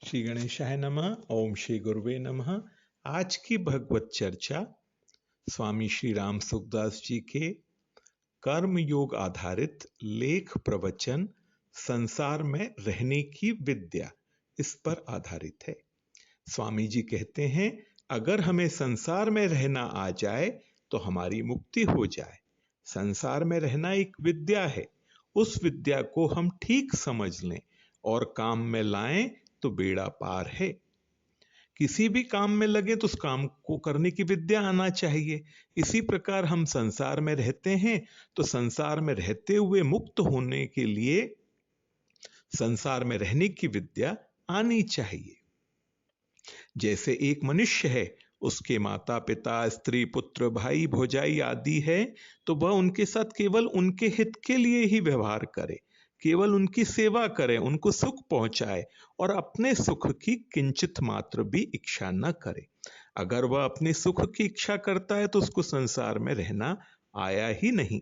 श्री गणेशाय नमः। ओम श्री गुरुवे नमः। आज की भगवत चर्चा स्वामी श्री राम सुखदास जी के कर्म योग आधारित लेख प्रवचन संसार में रहने की विद्या, इस पर आधारित है। स्वामी जी कहते हैं, अगर हमें संसार में रहना आ जाए तो हमारी मुक्ति हो जाए। संसार में रहना एक विद्या है, उस विद्या को हम ठीक समझ लें और काम में लाएं तो बेड़ा पार है। किसी भी काम में लगे तो उस काम को करने की विद्या आना चाहिए। इसी प्रकार हम संसार में रहते हैं तो संसार में रहते हुए मुक्त होने के लिए संसार में रहने की विद्या आनी चाहिए। जैसे एक मनुष्य है, उसके माता पिता, स्त्री, पुत्र, भाई, भौजाई आदि है, तो वह उनके साथ केवल उनके हित के लिए ही व्यवहार करे, केवल उनकी सेवा करे, उनको सुख पहुंचाए और अपने सुख की किंचित मात्र भी इच्छा न करे। अगर वह अपने सुख की इच्छा करता है तो उसको संसार में रहना आया ही नहीं।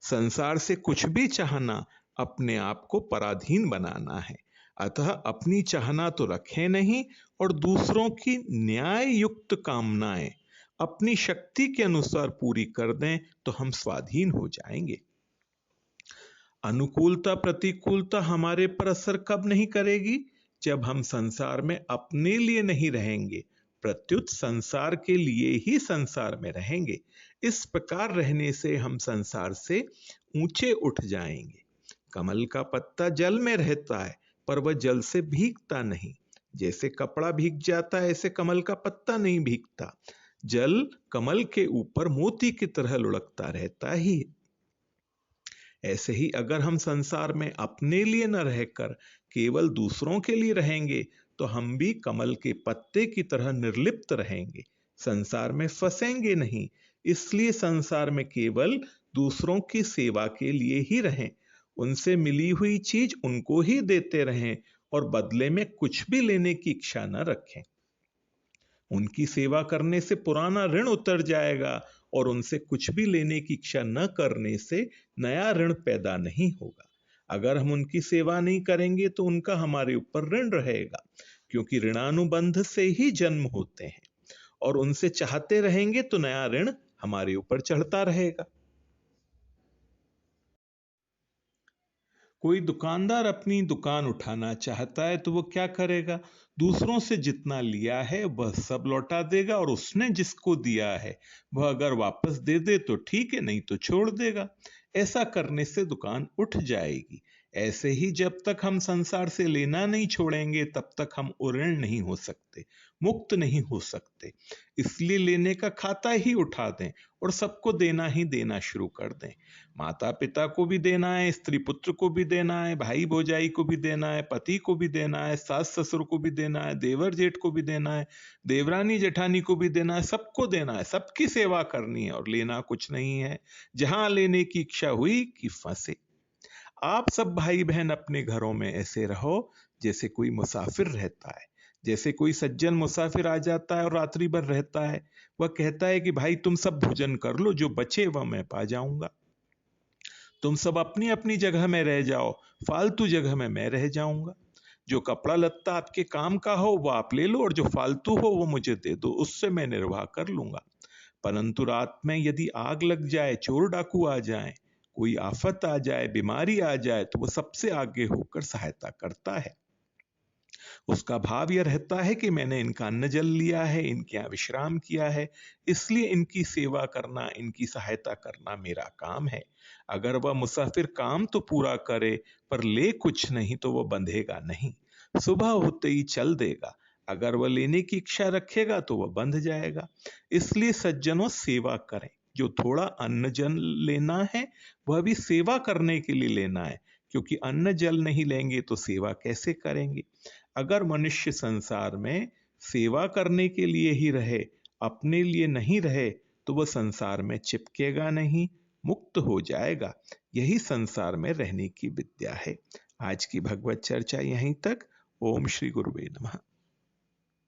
संसार से कुछ भी चाहना अपने आप को पराधीन बनाना है। अतः अपनी चाहना तो रखें नहीं और दूसरों की न्याय युक्त कामनाएं अपनी शक्ति के अनुसार पूरी कर दें तो हम स्वाधीन हो जाएंगे। अनुकूलता प्रतिकूलता हमारे पर असर कब नहीं करेगी? जब हम संसार में अपने लिए नहीं रहेंगे, प्रत्युत संसार के लिए ही संसार में रहेंगे। इस प्रकार रहने से हम संसार से ऊंचे उठ जाएंगे। कमल का पत्ता जल में रहता है पर वह जल से भीगता नहीं। जैसे कपड़ा भीग जाता है, ऐसे कमल का पत्ता नहीं भीगता। जल कमल के ऊपर मोती की तरह लुढ़कता रहता ही। ऐसे ही अगर हम संसार में अपने लिए न रहकर केवल दूसरों के लिए रहेंगे तो हम भी कमल के पत्ते की तरह निर्लिप्त रहेंगे, संसार में फंसेंगे नहीं। इसलिए संसार में केवल दूसरों की सेवा के लिए ही रहें, उनसे मिली हुई चीज उनको ही देते रहें और बदले में कुछ भी लेने की इच्छा न रखें। उनकी सेवा करने से पुराना ऋण उतर जाएगा और उनसे कुछ भी लेने की इच्छा न करने से नया ऋण पैदा नहीं होगा। अगर हम उनकी सेवा नहीं करेंगे तो उनका हमारे ऊपर ऋण रहेगा, क्योंकि ऋणानुबंध से ही जन्म होते हैं और उनसे चाहते रहेंगे तो नया ऋण हमारे ऊपर चढ़ता रहेगा। कोई दुकानदार अपनी दुकान उठाना चाहता है तो वो क्या करेगा? दूसरों से जितना लिया है वह सब लौटा देगा और उसने जिसको दिया है वह अगर वापस दे दे तो ठीक है, नहीं तो छोड़ देगा। ऐसा करने से दुकान उठ जाएगी। ऐसे ही जब तक हम संसार से लेना नहीं छोड़ेंगे तब तक हम ऋण नहीं हो सकते, मुक्त नहीं हो सकते। इसलिए लेने का खाता ही उठा दें और सबको देना ही देना शुरू कर दें। माता पिता को भी देना है, स्त्री पुत्र को भी देना है, भाई भौजाई को भी देना है, पति को भी देना है, सास ससुर को भी देना है, देवर जेठ को भी देना है, देवरानी जेठानी को भी देना है, सबको देना है, सबकी सेवा करनी है और लेना कुछ नहीं है। जहां लेने की इच्छा हुई कि फंसे। आप सब भाई बहन अपने घरों में ऐसे रहो जैसे कोई मुसाफिर रहता है। जैसे कोई सज्जन मुसाफिर आ जाता है और रात्रि भर रहता है, वह कहता है कि भाई तुम सब भोजन कर लो, जो बचे वह मैं पा जाऊंगा। तुम सब अपनी अपनी जगह में रह जाओ, फालतू जगह में मैं रह जाऊंगा। जो कपड़ा लत्ता आपके काम का हो वो आप ले लो और जो फालतू हो वो मुझे दे दो, उससे मैं निर्वाह कर लूंगा। परंतु रात में यदि आग लग जाए, चोर डाकू आ जाए, कोई आफत आ जाए, बीमारी आ जाए, तो वो सबसे आगे होकर सहायता करता है। उसका भाव यह रहता है कि मैंने इनका अन्न जल लिया है, इनके यहाँ विश्राम किया है, इसलिए इनकी सेवा करना, इनकी सहायता करना मेरा काम है। अगर वह मुसाफिर काम तो पूरा करे पर ले कुछ नहीं तो वह बंधेगा नहीं, सुबह होते ही चल देगा। अगर वह लेने की इच्छा रखेगा तो वह बंध जाएगा। इसलिए सज्जनों सेवा करें। जो थोड़ा अन्न जल लेना है वह भी सेवा करने के लिए लेना है, क्योंकि अन्न जल नहीं लेंगे तो सेवा कैसे करेंगे? अगर मनुष्य संसार में सेवा करने के लिए ही रहे, अपने लिए नहीं रहे, तो वह संसार में चिपकेगा नहीं, मुक्त हो जाएगा। यही संसार में रहने की विद्या है। आज की भगवत चर्चा यहीं तक। ओम श्री गुरुवे नमः।